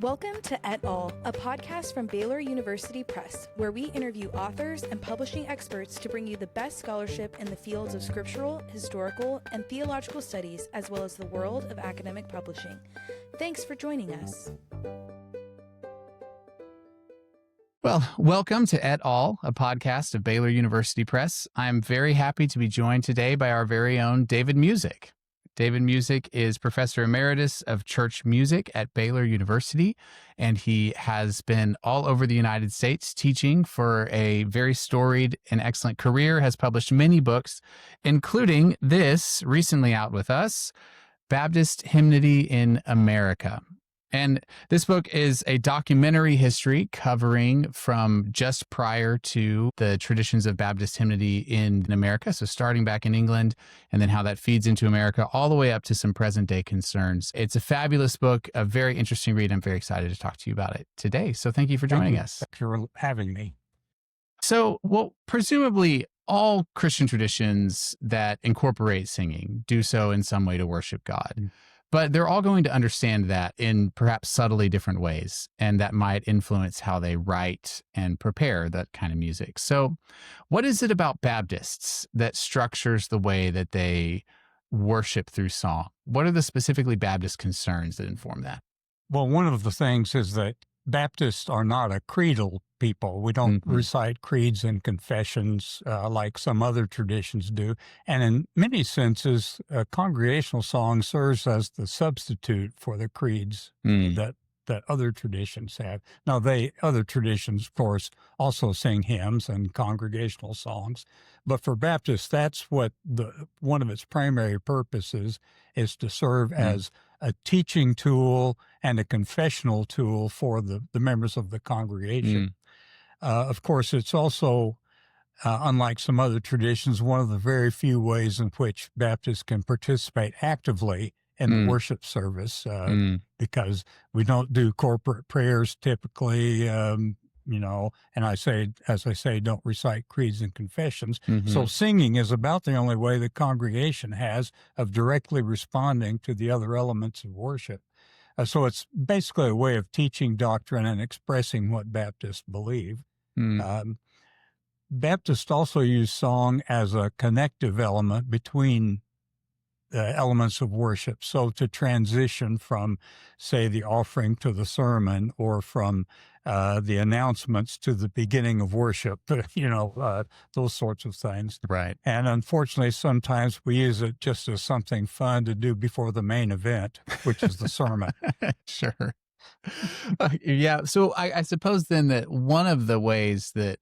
Welcome to Et Al., a podcast from Baylor University Press, where we interview authors and publishing experts to bring you the best scholarship in the fields of scriptural, historical, and theological studies, as well as the world of academic publishing. Thanks for joining us. Well, welcome to Et Al., a podcast of Baylor University Press. I'm very happy to be joined today by our very own David Musick. David Musick is Professor Emeritus of Church Music at Baylor University, and he has been all over the United States teaching for a very storied and excellent career, has published many books, including this, recently out with us, Baptist Hymnody in America. And this book is a documentary history covering from just prior to the traditions of Baptist hymnody in America, so starting back in England, and then how that feeds into America, all the way up to some present-day concerns. It's a fabulous book, a very interesting read. I'm very excited to talk to you about it today. So thank you for joining us. Thank you for having me. So, presumably all Christian traditions that incorporate singing do so in some way to worship God. But they're all going to understand that in perhaps subtly different ways, and that might influence how they write and prepare that kind of music. So what is it about Baptists that structures the way that they worship through song? What are the specifically Baptist concerns that inform that? Well, one of the things is that Baptists are not a creedal people. We don't recite creeds and confessions like some other traditions do. And in many senses, congregational song serves as the substitute for the creeds that other traditions have. Now, other traditions, of course, also sing hymns and congregational songs. But for Baptists, that's what one of its primary purposes is, to serve as a teaching tool and a confessional tool for the members of the congregation. Of course, it's also, unlike some other traditions, one of the very few ways in which Baptists can participate actively in the worship service, because we don't do corporate prayers typically, and as I say, don't recite creeds and confessions. So singing is about the only way the congregation has of directly responding to the other elements of worship. So it's basically a way of teaching doctrine and expressing what Baptists believe. Baptists also use song as a connective element between elements of worship. So to transition from, say, the offering to the sermon, or from the announcements to the beginning of worship, those sorts of things. Right. And unfortunately, sometimes we use it just as something fun to do before the main event, which is the sermon. Sure. Yeah. So I suppose then that one of the ways that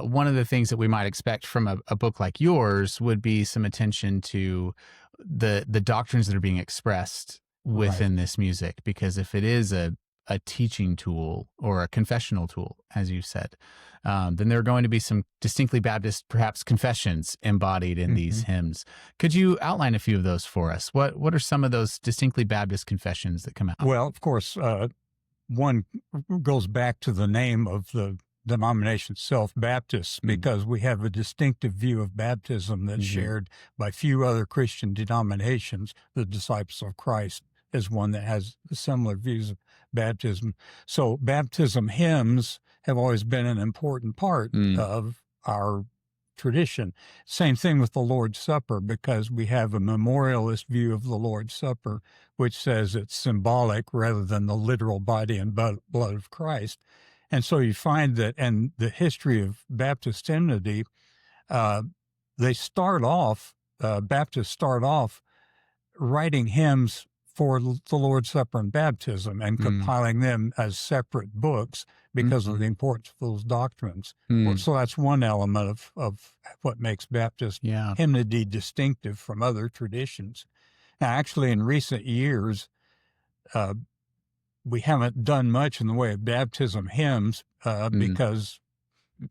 one of the things that we might expect from a book like yours would be some attention to the doctrines that are being expressed within this music, because if it is a teaching tool or a confessional tool, as you said, then there are going to be some distinctly Baptist, perhaps, confessions embodied in these hymns. Could you outline a few of those for us? What are some of those distinctly Baptist confessions that come out? Well, of course, one goes back to the name of the denomination itself, Baptists, because we have a distinctive view of baptism that's shared by few other Christian denominations. The Disciples of Christ is one that has similar views of baptism. So baptism hymns have always been an important part of our tradition. Same thing with the Lord's Supper, because we have a memorialist view of the Lord's Supper, which says it's symbolic rather than the literal body and blood of Christ. And so you find that in the history of Baptist hymnody, Baptists start off writing hymns for the Lord's Supper and baptism and compiling them as separate books because of the importance of those doctrines. So that's one element of what makes Baptist hymnody distinctive from other traditions. Now, actually, in recent years, we haven't done much in the way of baptism hymns because,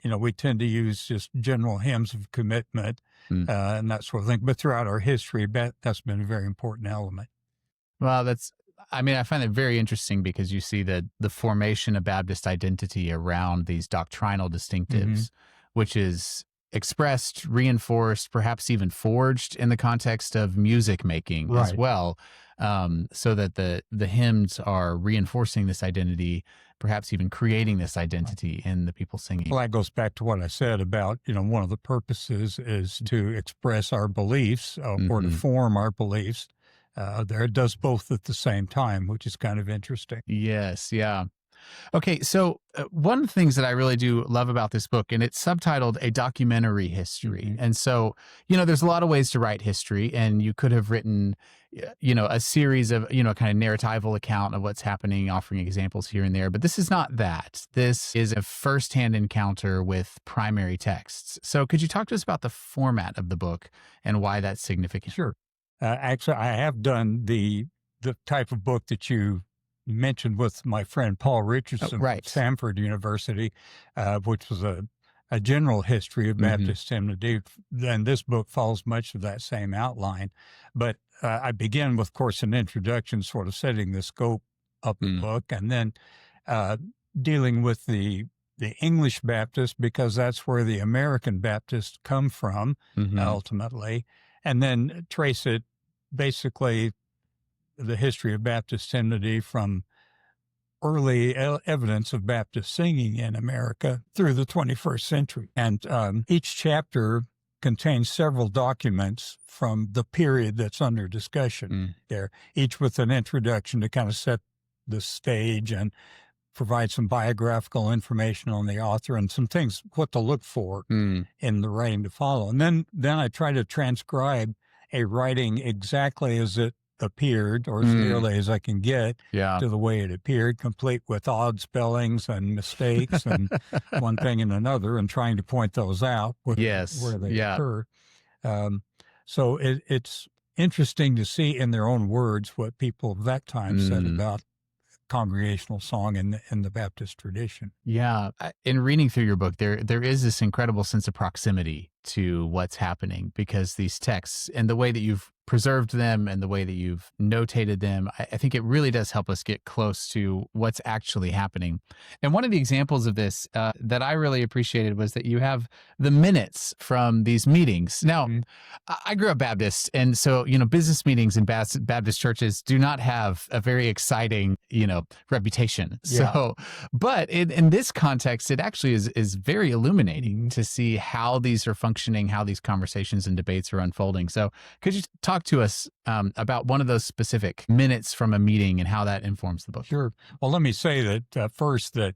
we tend to use just general hymns of commitment and that sort of thing. But throughout our history, that's been a very important element. Well, I find it very interesting, because you see the formation of Baptist identity around these doctrinal distinctives, which is expressed, reinforced, perhaps even forged in the context of music making as well. so that the hymns are reinforcing this identity, perhaps even creating this identity in the people singing. Well, that goes back to what I said about, one of the purposes is to express our beliefs or to form our beliefs. There it does both at the same time, which is kind of interesting. Yes, yeah. Okay, so one of the things that I really do love about this book, and it's subtitled A Documentary History. And so, there's a lot of ways to write history, and you could have written, a series of, kind of narratival account of what's happening, offering examples here and there. But this is not that. This is a firsthand encounter with primary texts. So could you talk to us about the format of the book and why that's significant? Sure. Actually, I have done the type of book that you mentioned with my friend Paul Richardson from Samford University, which was a general history of Baptist Hymnody. Then this book follows much of that same outline. But I begin with, of course, an introduction, sort of setting the scope of the book, and then dealing with the English Baptist, because that's where the American Baptists come from, ultimately, and then trace it, basically, the history of Baptist hymnody from early evidence of Baptist singing in America through the 21st century. And each chapter contains several documents from the period that's under discussion there, each with an introduction to kind of set the stage and provide some biographical information on the author and some things, what to look for in the writing to follow. And then I try to transcribe a writing exactly as it appeared, or as nearly as I can get to the way it appeared, complete with odd spellings and mistakes and one thing and another, and trying to point those out where they occur. So it's interesting to see in their own words what people of that time said about congregational song in the Baptist tradition. Yeah. In reading through your book, there is this incredible sense of proximity to what's happening, because these texts and the way that you've preserved them and the way that you've notated them, I think it really does help us get close to what's actually happening. And one of the examples of this that I really appreciated was that you have the minutes from these meetings. Now, I grew up Baptist, and so, business meetings in Baptist churches do not have a very exciting, reputation. So, but in this context, it actually is very illuminating to see how these are functioning, how these conversations and debates are unfolding. So could you talk to us about one of those specific minutes from a meeting and how that informs the book? Sure. Well, let me say that first, that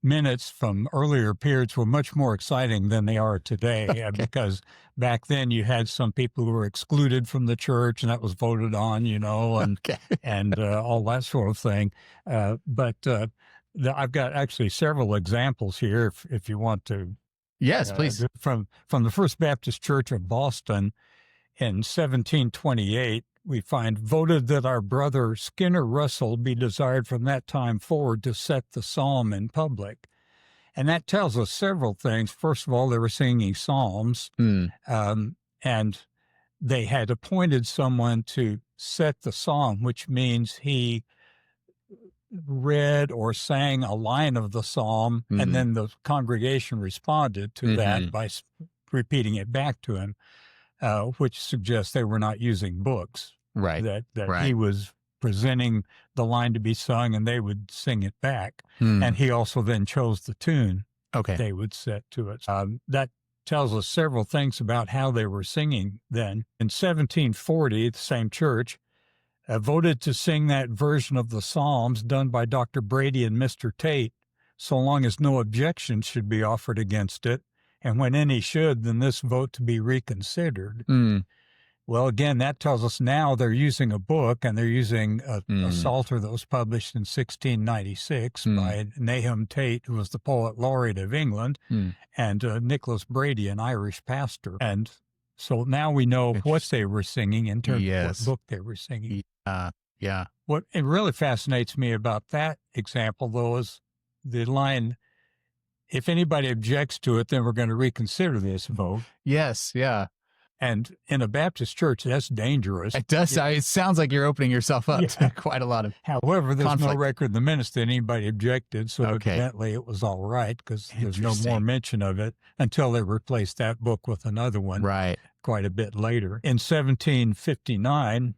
minutes from earlier periods were much more exciting than they are today, because back then you had some people who were excluded from the church, and that was voted on, and all that sort of thing. But I've got actually several examples here, if you want to. Yes, please. From the First Baptist Church of Boston in 1728, we find, voted that our brother Skinner Russell be desired from that time forward to set the psalm in public. And that tells us several things. First of all, they were singing psalms, and they had appointed someone to set the psalm, which means he read or sang a line of the psalm, and then the congregation responded to that by repeating it back to him, which suggests they were not using books. Right. That he was presenting the line to be sung, and they would sing it back. And he also then chose the tune they would set to it. That tells us several things about how they were singing then. In 1740, the same church voted to sing that version of the Psalms done by Dr. Brady and Mr. Tate, so long as no objections should be offered against it, and when any should, then this vote to be reconsidered. Well, again, that tells us now they're using a book, and they're using a psalter that was published in 1696 by Nahum Tate, who was the poet laureate of England, and Nicholas Brady, an Irish pastor. And so now we know what they were singing in terms of what book they were singing. What it really fascinates me about that example, though, is the line, if anybody objects to it, then we're going to reconsider this vote. And in a Baptist church, that's dangerous. It does. It sounds like you're opening yourself up to quite a lot of However, there's conflict. no record in the minutes that anybody objected, so evidently it was all right, because there's no more mention of it until they replaced that book with another one quite a bit later. In 1759,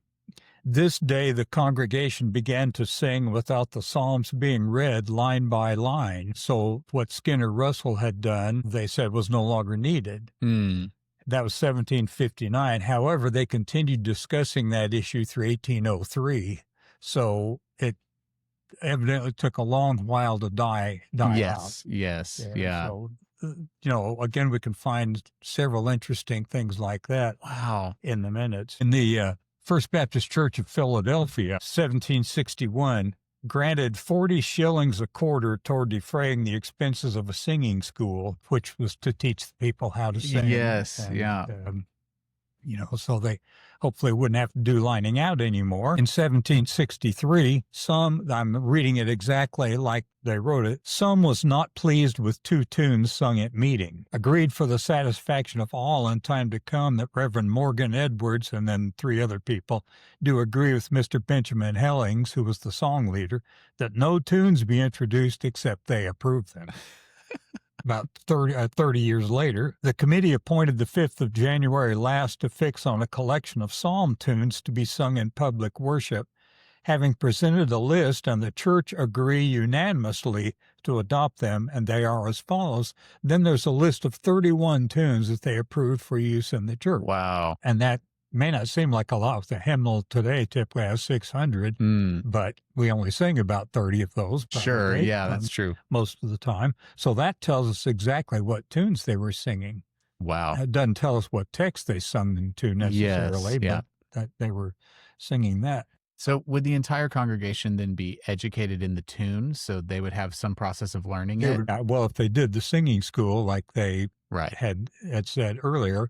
This day the congregation began to sing without the psalms being read line by line. So what Skinner Russell had done, they said, was no longer needed. That was 1759. However, they continued discussing that issue through 1803. So it evidently took a long while to die out. Yes. Yeah. So, again, we can find several interesting things like that. Wow. In the minutes. In the First Baptist Church of Philadelphia, 1761, granted 40 shillings a quarter toward defraying the expenses of a singing school, which was to teach the people how to sing. Yes, So they hopefully wouldn't have to do lining out anymore. In 1763, I'm reading it exactly like they wrote it, some was not pleased with 2 tunes sung at meeting. Agreed for the satisfaction of all in time to come that Reverend Morgan Edwards and then 3 other people do agree with Mr. Benjamin Hellings, who was the song leader, that no tunes be introduced except they approve them. About 30 years later, the committee appointed the 5th of January last to fix on a collection of psalm tunes to be sung in public worship, having presented a list, and the church agree unanimously to adopt them, and they are as follows. Then there's a list of 31 tunes that they approved for use in the church. Wow. And that may not seem like a lot. The hymnal today typically has 600, but we only sing about 30 of those. Sure, yeah, that's true. Most of the time. So that tells us exactly what tunes they were singing. Wow. It doesn't tell us what text they sung them to necessarily, but that they were singing that. So would the entire congregation then be educated in the tune, so they would have some process of learning it? Well, if they did the singing school like they Right. had said earlier,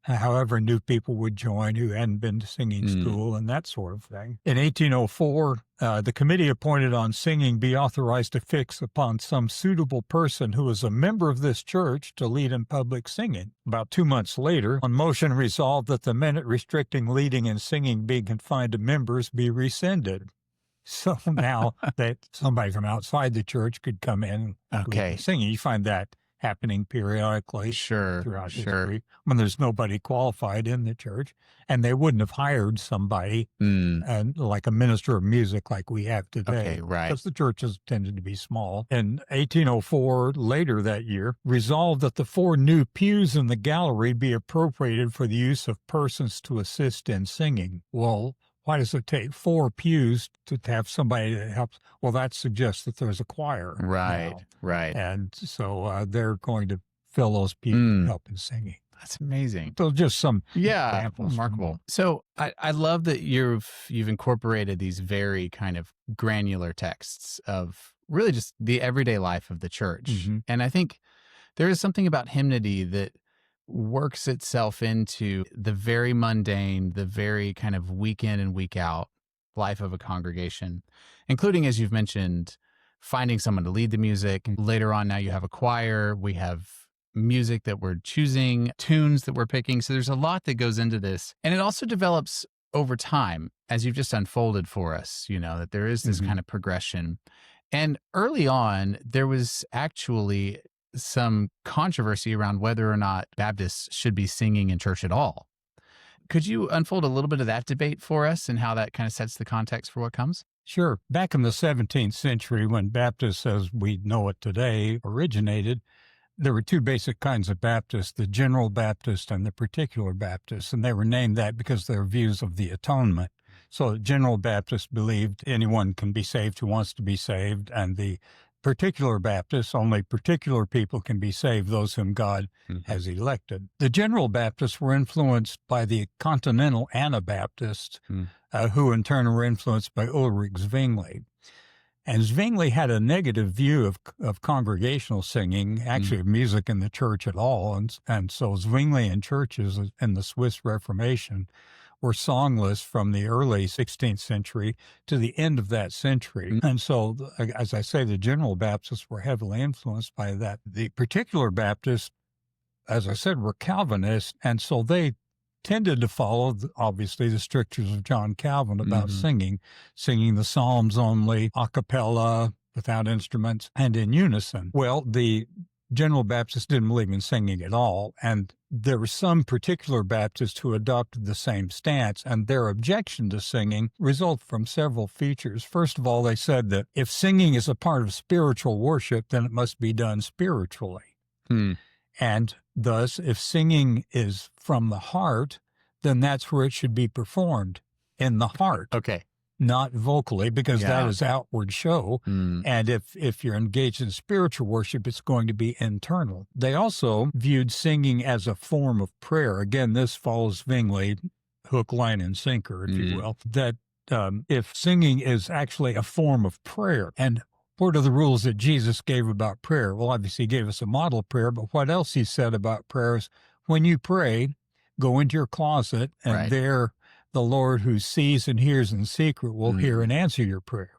however, new people would join who hadn't been to singing school and that sort of thing. In 1804, the committee appointed on singing be authorized to fix upon some suitable person who is a member of this church to lead in public singing. About 2 months later, on motion resolved that the minute restricting leading and singing being confined to members be rescinded. So now that somebody from outside the church could come in and lead singing. You find that happening periodically throughout history when there's nobody qualified in the church, and they wouldn't have hired somebody like a minister of music like we have today, because the churches tended to be small. In 1804, later that year, resolved that the 4 new pews in the gallery be appropriated for the use of persons to assist in singing. Well, why does it take 4 pews to have somebody that helps? Well, that suggests that there's a choir. Right. And so they're going to fill those pews and help in singing. That's amazing. So just some examples. Remarkable. So I love that you've incorporated these very kind of granular texts of really just the everyday life of the church. And I think there is something about hymnody that works itself into the very mundane, the very kind of week in and week out life of a congregation, including, as you've mentioned, finding someone to lead the music. Later on, now you have a choir. We have music that we're choosing, tunes that we're picking. So there's a lot that goes into this. And it also develops over time, as you've just unfolded for us, that there is this kind of progression. And early on, there was actually some controversy around whether or not Baptists should be singing in church at all. Could you unfold a little bit of that debate for us and how that kind of sets the context for what comes? Sure. Back in the 17th century, when Baptists, as we know it today, originated, there were 2 basic kinds of Baptists, the general Baptist and the particular Baptist, and they were named that because of their views of the atonement. So the general Baptist believed anyone can be saved who wants to be saved, and the particular Baptists, only particular people can be saved, those whom God has elected. The general Baptists were influenced by the continental Anabaptists, who in turn were influenced by Ulrich Zwingli. And Zwingli had a negative view of congregational singing, actually of music in the church at all. And so Zwinglian churches in the Swiss Reformation were songless from the early 16th century to the end of that century. And so, as I say, the general Baptists were heavily influenced by that. The particular Baptists, as I said, were Calvinists, and so they tended to follow, obviously, the strictures of John Calvin about singing the Psalms only, a cappella, without instruments, and in unison. Well, the General Baptists didn't believe in singing at all, and there were some particular Baptists who adopted the same stance, and their objection to singing resulted from several features. First of all, they said that if singing is a part of spiritual worship, then it must be done spiritually. And thus, if singing is from the heart, then that's where it should be performed, in the heart. Okay. Not vocally, because that is outward show. And if you're engaged in spiritual worship, it's going to be internal. They also viewed singing as a form of prayer. Again, this follows Zwingli, hook, line, and sinker, if you will, that if singing is actually a form of prayer. And what are the rules that Jesus gave about prayer? Well, obviously, he gave us a model prayer, but what else he said about prayer is when you pray, go into your closet, and there the Lord who sees and hears in secret will hear and answer your prayer.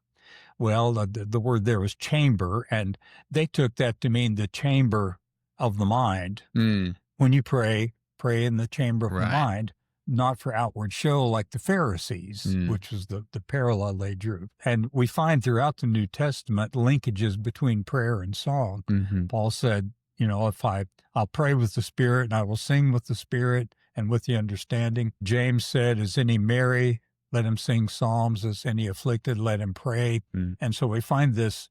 Well, the word there was chamber, and they took that to mean the chamber of the mind. When you pray, pray in the chamber of the mind, not for outward show like the Pharisees, which was the parallel they drew. And we find throughout the New Testament linkages between prayer and song. Paul said, if I'll pray with the Spirit and I will sing with the Spirit and with the understanding. James said, is any merry? Let him sing psalms. Is any afflicted? Let him pray. And so we find this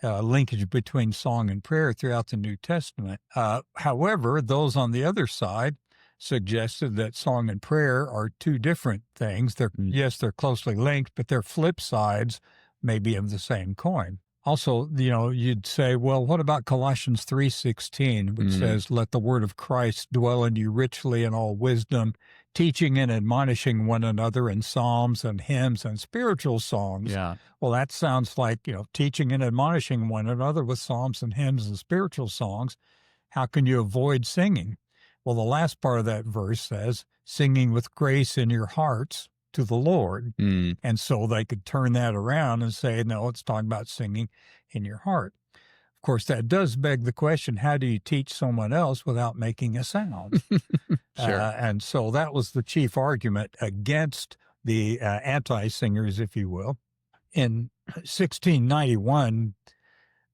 linkage between song and prayer throughout the New Testament. However, those on the other side suggested that song and prayer are two different things. Yes, they're closely linked, but they're flip sides maybe of the same coin. Also, you'd say, well, what about Colossians 3:16, which says, let the word of Christ dwell in you richly in all wisdom, teaching and admonishing one another in psalms and hymns and spiritual songs. Yeah. Well, that sounds like, teaching and admonishing one another with psalms and hymns and spiritual songs. How can you avoid singing? Well, the last part of that verse says, singing with grace in your hearts to the Lord. And so they could turn that around and say, no, it's talking about singing in your heart. Of course, that does beg the question, how do you teach someone else without making a sound? Sure. And so that was the chief argument against the anti-singers, if you will. In 1691,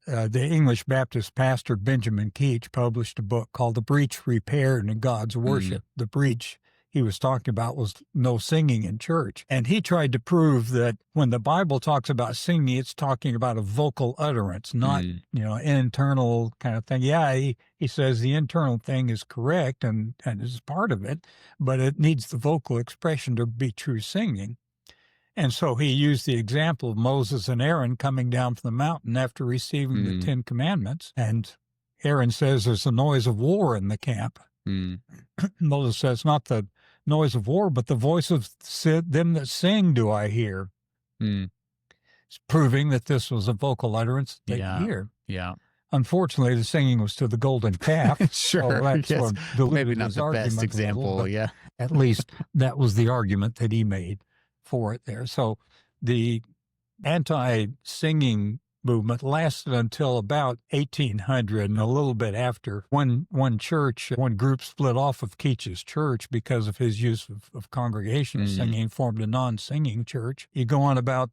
the English Baptist pastor Benjamin Keach published a book called The Breach Repaired in God's Worship. The breach he was talking about was no singing in church. And he tried to prove that when the Bible talks about singing, it's talking about a vocal utterance, not, internal kind of thing. Yeah, he says the internal thing is correct and is part of it, but it needs the vocal expression to be true singing. And so he used the example of Moses and Aaron coming down from the mountain after receiving the 10 Commandments. And Aaron says there's a noise of war in the camp. Moses says, not the noise of war, but the voice of them that sing do I hear. It's proving that this was a vocal utterance they could hear. Yeah. Unfortunately, the singing was to the golden calf. Sure. So that's yes. Maybe not the best example. Little, At least that was the argument that he made for it there. So the anti-singing movement lasted until about 1800 and a little bit after. One group split off of Keach's church because of his use of congregational singing, formed a non-singing church. You go on about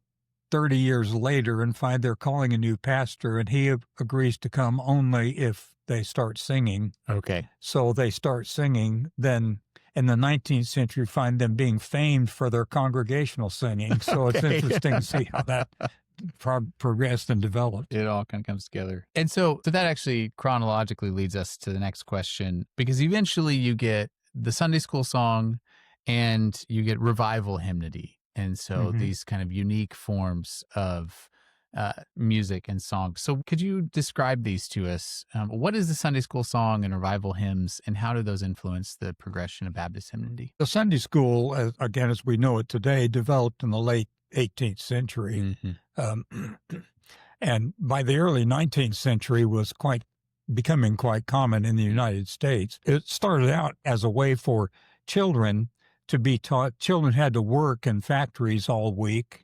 30 years later and find they're calling a new pastor, and he agrees to come only if they start singing. Okay. So they start singing. Then in the 19th century, find them being famed for their congregational singing. So It's interesting to see how that progressed and developed. It all kind of comes together. And so that actually chronologically leads us to the next question, because eventually you get the Sunday school song and you get revival hymnody. And so these kind of unique forms of music and song. So could you describe these to us? What is the Sunday school song and revival hymns, and how do those influence the progression of Baptist hymnody? The Sunday school, again, as we know it today, developed in the late 18th century. And by the early 19th century was becoming quite common in the United States. It started out as a way for children to be taught. Children had to work in factories all week,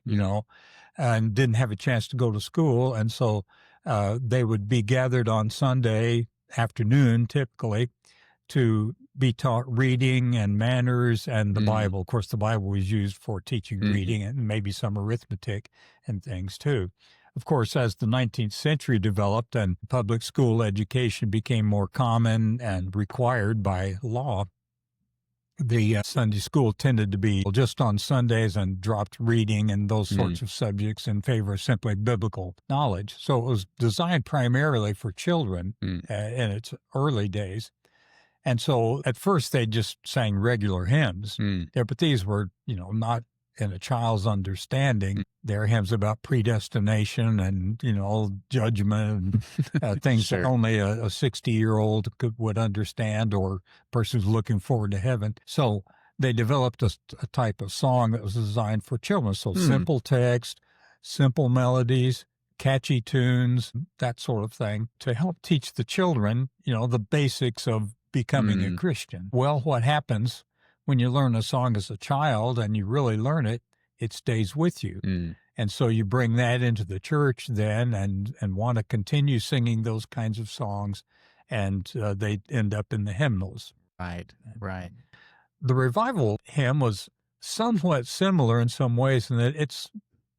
and didn't have a chance to go to school. And so they would be gathered on Sunday afternoon, typically, to be taught reading and manners and the Bible. Of course, the Bible was used for teaching reading and maybe some arithmetic and things too. Of course, as the 19th century developed and public school education became more common and required by law, the Sunday school tended to be just on Sundays and dropped reading and those sorts of subjects in favor of simply biblical knowledge. So it was designed primarily for children in its early days. And so at first they just sang regular hymns, but these were, not in a child's understanding. They're hymns about predestination and, judgment and things that only a 60-year-old would understand, or a person who's looking forward to heaven. So they developed a type of song that was designed for children. So simple text, simple melodies, catchy tunes, that sort of thing, to help teach the children, the basics of becoming a Christian. Well, what happens when you learn a song as a child and you really learn it, it stays with you. And so you bring that into the church then and want to continue singing those kinds of songs, and they end up in the hymnals. Right. The revival hymn was somewhat similar in some ways in that it's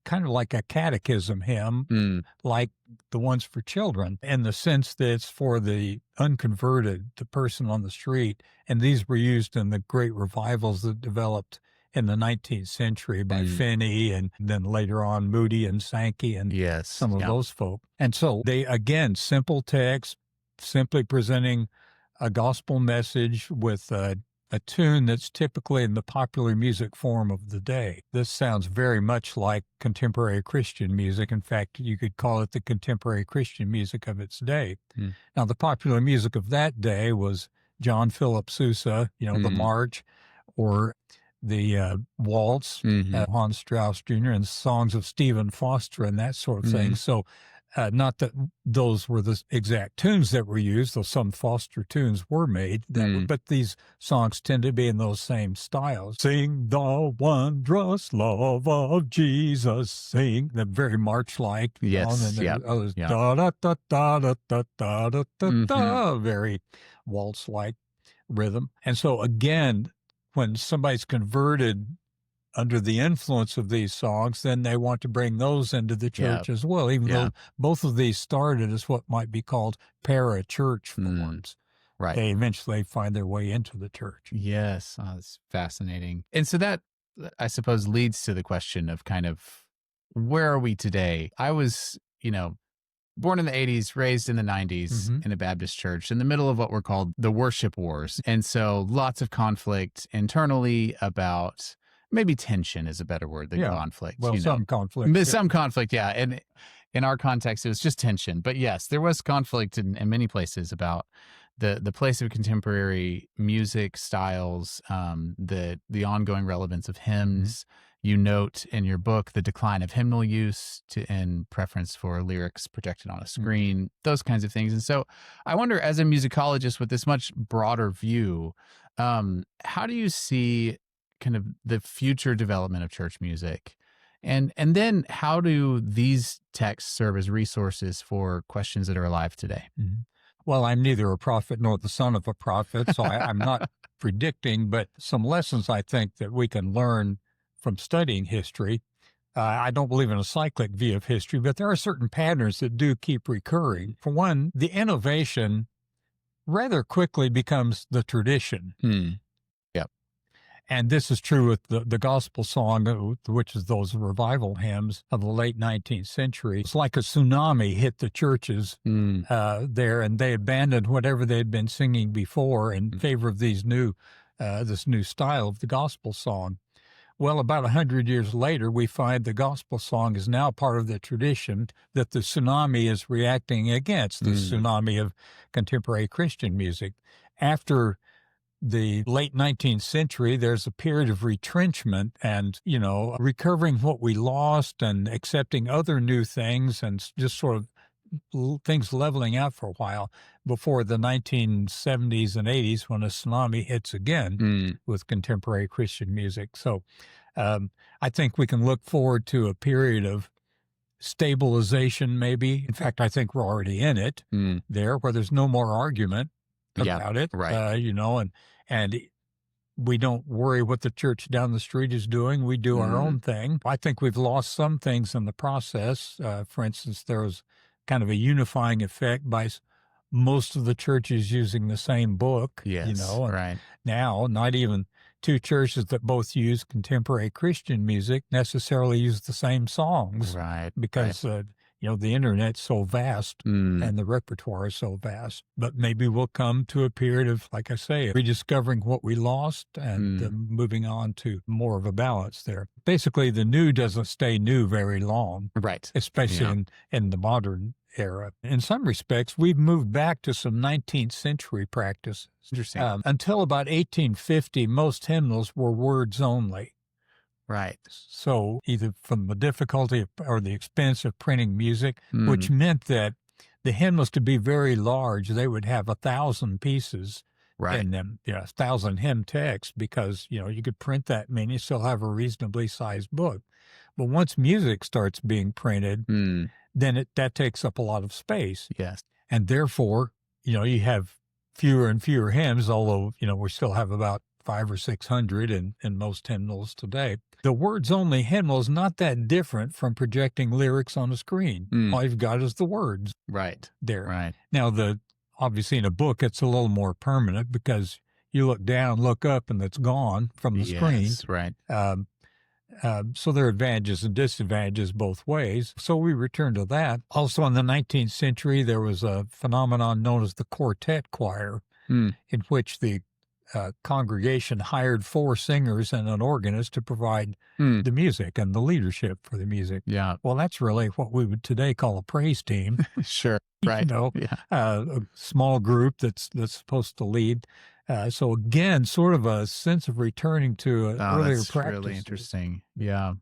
kind of like a catechism hymn, like the ones for children, in the sense that it's for the unconverted, the person on the street. And these were used in the great revivals that developed in the 19th century by Finney and then later on Moody and Sankey and some of those folk. And so they, again, simple text, simply presenting a gospel message with a tune that's typically in the popular music form of the day. This sounds very much like contemporary Christian music. In fact, you could call it the contemporary Christian music of its day. Now, the popular music of that day was John Philip Sousa, the March, or the waltz, Hans Strauss Jr., and songs of Stephen Foster and that sort of thing. So not that those were the exact tunes that were used, though some Foster tunes were made, but these songs tend to be in those same styles. Sing the wondrous love of Jesus, sing. They're very march-like. Yes, da-da-da-da-da-da-da-da-da, very waltz-like rhythm. And so again, when somebody's converted under the influence of these songs, then they want to bring those into the church as well, even though both of these started as what might be called para-church forms. Right. They eventually find their way into the church. Yes. Oh, that's fascinating. And so that, I suppose, leads to the question of kind of, where are we today? I was, born in the 80s, raised in the 90s in a Baptist church in the middle of what were called the worship wars. And so lots of conflict internally about, maybe tension is a better word than conflict. Well, some conflict. Some conflict, yeah. And in our context, it was just tension. But yes, there was conflict in many places about the place of contemporary music styles, the ongoing relevance of hymns. You note in your book the decline of hymnal use in preference for lyrics projected on a screen, those kinds of things. And so I wonder, as a musicologist with this much broader view, how do you see kind of the future development of church music? And then how do these texts serve as resources for questions that are alive today? Well, I'm neither a prophet nor the son of a prophet, so I'm not predicting, but some lessons I think that we can learn from studying history. I don't believe in a cyclic view of history, but there are certain patterns that do keep recurring. For one, the innovation rather quickly becomes the tradition. And this is true with the gospel song, which is those revival hymns of the late 19th century. It's like a tsunami hit the churches there, and they abandoned whatever they had been singing before in favor of this new style of the gospel song. Well, about 100 years later, we find the gospel song is now part of the tradition that the tsunami is reacting against, the tsunami of contemporary Christian music. After the late 19th century, there's a period of retrenchment and, recovering what we lost and accepting other new things and just sort of things leveling out for a while before the 1970s and 80s when a tsunami hits again with contemporary Christian music. So I think we can look forward to a period of stabilization maybe. In fact, I think we're already in it there where there's no more argument about it, right. and We don't worry what the church down the street is doing. We do our own thing. I think we've lost some things in the process. For instance, there was kind of a unifying effect by most of the churches using the same book. Yes, and right. now not even two churches that both use contemporary Christian music necessarily use the same songs. Right. Because the internet's so vast and the repertoire is so vast. But maybe we'll come to a period of, like I say, rediscovering what we lost and moving on to more of a balance there. Basically, the new doesn't stay new very long. Right. Especially in the modern era. In some respects, we've moved back to some 19th century practices. Interesting. Until about 1850, most hymnals were words only. Right. So either from the difficulty or the expense of printing music, which meant that the hymn was to be very large. They would have 1,000 pieces in them, 1,000 hymn texts, because, you could print that many, still have a reasonably sized book. But once music starts being printed, then that takes up a lot of space. Yes. And therefore, you have fewer and fewer hymns, although, we still have about 500 or 600 in most hymnals today. The words-only hymnal is not that different from projecting lyrics on a screen. All you've got is the words there. Right. Now, obviously in a book, it's a little more permanent because you look down, look up, and it's gone from the screen. Right. So there are advantages and disadvantages both ways. So we return to that. Also in the 19th century, there was a phenomenon known as the quartet choir, in which the congregation hired 4 singers and an organist to provide the music and the leadership for the music. Yeah. Well, that's really what we would today call a praise team. Sure. Right. A small group that's supposed to lead. So again, sort of a sense of returning to earlier that's practice. Really interesting. Yeah.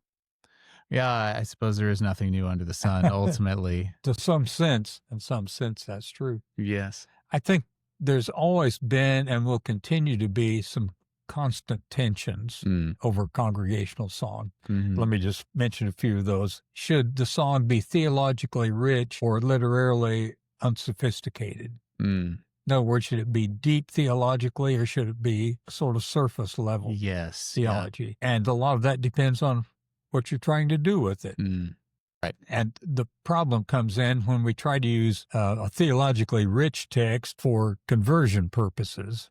Yeah, I suppose there is nothing new under the sun, ultimately. In some sense, that's true. Yes. I think there's always been and will continue to be some constant tensions over congregational song. Let me just mention a few of those. Should the song be theologically rich or literarily unsophisticated? In other words, should it be deep theologically or should it be sort of surface level theology? Yeah. And a lot of that depends on what you're trying to do with it. Right. And the problem comes in when we try to use a theologically rich text for conversion purposes,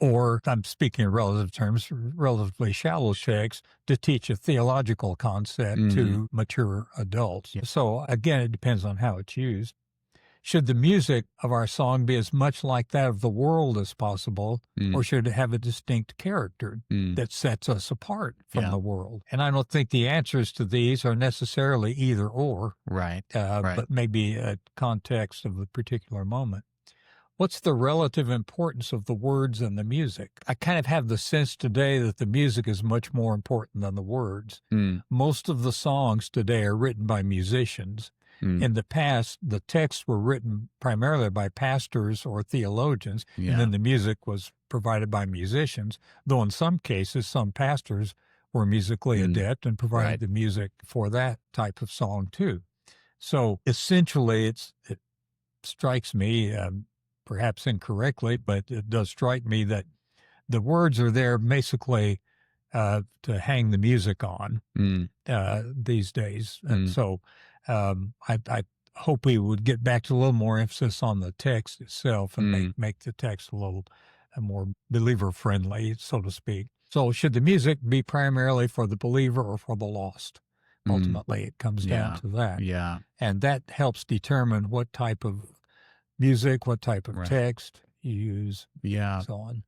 or, I'm speaking in relative terms, relatively shallow text to teach a theological concept to mature adults. So again, it depends on how it's used. Should the music of our song be as much like that of the world as possible, or should it have a distinct character that sets us apart from the world? And I don't think the answers to these are necessarily either or, but maybe a context of the particular moment. What's the relative importance of the words and the music? I kind of have the sense today that the music is much more important than the words. Most of the songs today are written by musicians. In the past, the texts were written primarily by pastors or theologians, and then the music was provided by musicians, though in some cases, some pastors were musically adept and provided the music for that type of song too. So essentially, it strikes me, perhaps incorrectly, but it does strike me that the words are there basically to hang the music on these days. And so I hope we would get back to a little more emphasis on the text itself and make the text a little more believer-friendly, so to speak. So should the music be primarily for the believer or for the lost? Ultimately, it comes down to that. Yeah. And that helps determine what type of music, what type of text you use, and so on.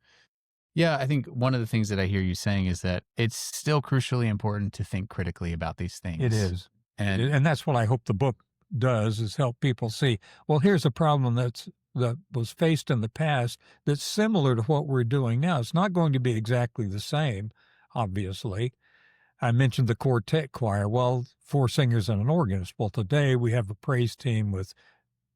Yeah, I think one of the things that I hear you saying is that it's still crucially important to think critically about these things. It is. And that's what I hope the book does, is help people see, well, here's a problem that was faced in the past that's similar to what we're doing now. It's not going to be exactly the same, obviously. I mentioned the quartet choir. Well, 4 singers and an organist. Well, today we have a praise team with,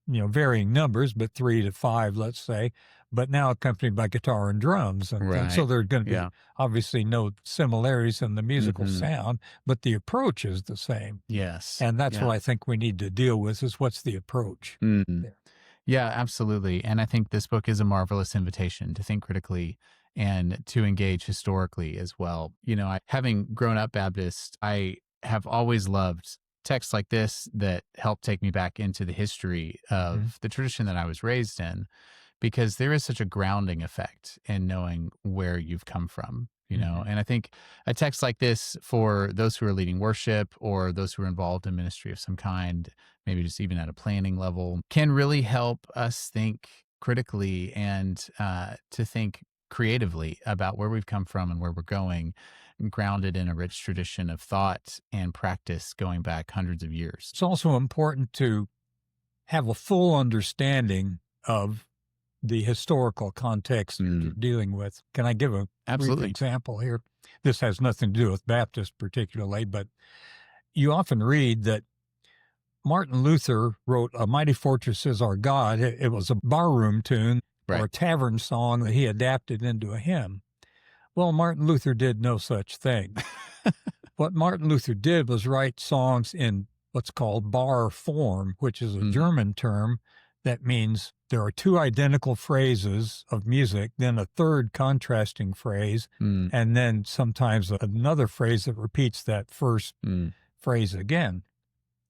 varying numbers, but 3 to 5, let's say, but now accompanied by guitar and drums. And so there are going to be obviously no similarities in the musical sound, but the approach is the same. Yes. And that's what I think we need to deal with, is what's the approach there. Yeah, absolutely. And I think this book is a marvelous invitation to think critically and to engage historically as well. Having grown up Baptist, I have always loved texts like this that help take me back into the history of the tradition that I was raised in, because there is such a grounding effect in knowing where you've come from, and I think a text like this for those who are leading worship or those who are involved in ministry of some kind, maybe just even at a planning level, can really help us think critically and to think creatively about where we've come from and where we're going, grounded in a rich tradition of thought and practice going back hundreds of years. It's also important to have a full understanding of the historical context that you're dealing with. Can I give a brief example here? This has nothing to do with Baptist particularly, but you often read that Martin Luther wrote "A Mighty Fortress Is Our God." It was a barroom tune or a tavern song that he adapted into a hymn. Well, Martin Luther did no such thing. What Martin Luther did was write songs in what's called bar form, which is a German term that means there are two identical phrases of music, then a third contrasting phrase, and then sometimes another phrase that repeats that first phrase again.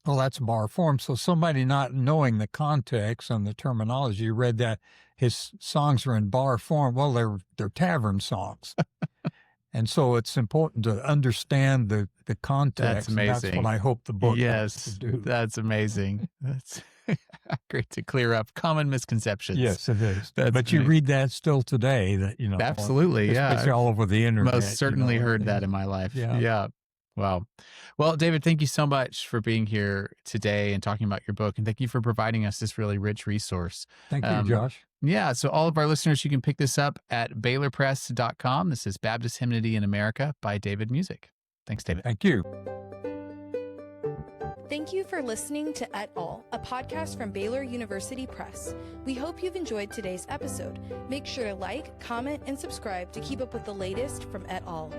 Well, that's bar form. So somebody not knowing the context and the terminology read that his songs are in bar form. Well, they're tavern songs. And so it's important to understand the context. That's amazing. That's what I hope the book helps to do. That's amazing. That's great to clear up common misconceptions. Yes, it is. But amazing. You read that still today, that absolutely, especially all over the internet. Most certainly heard that in my life. Yeah. Wow. Well, David, thank you so much for being here today and talking about your book, and thank you for providing us this really rich resource. Thank you, Josh. Yeah. So all of our listeners, you can pick this up at BaylorPress.com. This is Baptist Hymnody in America by David Music. Thanks, David. Thank you. Thank you for listening to Et Al, a podcast from Baylor University Press. We hope you've enjoyed today's episode. Make sure to like, comment, and subscribe to keep up with the latest from Et Al.